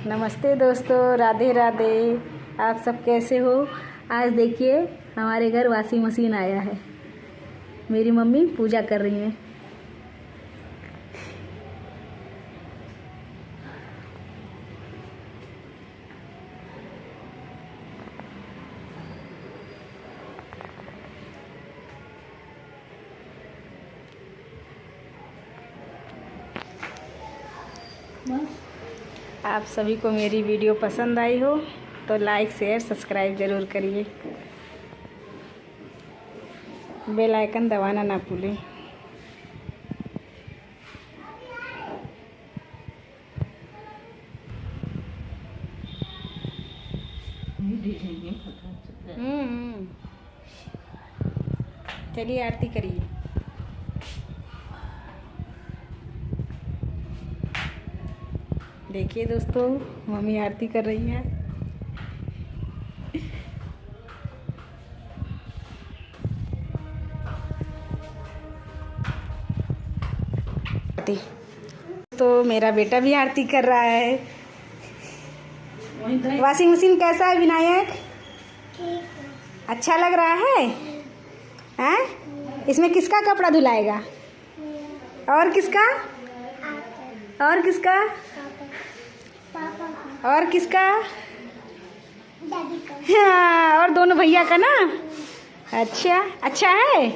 नमस्ते दोस्तों, राधे राधे। आप सब कैसे हो? आज देखिए हमारे घर वॉशिंग मशीन आया है। मेरी मम्मी पूजा कर रही हैं। आप सभी को मेरी वीडियो पसंद आई हो तो लाइक शेयर सब्सक्राइब ज़रूर करिए। बेल आइकन दबाना ना भूलें। चलिए आरती करिए। देखिए दोस्तों, मम्मी आरती कर रही है। तो मेरा बेटा भी आरती कर रहा है। वॉशिंग मशीन कैसा है विनायक? अच्छा लग रहा है? हैं? इसमें किसका कपड़ा धुलाएगा? और किसका? और किसका? और किसका? हाँ, और दोनों भैया का ना। अच्छा, अच्छा है।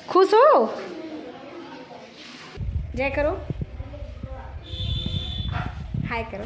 खुश हो? जय करो, हाय करो।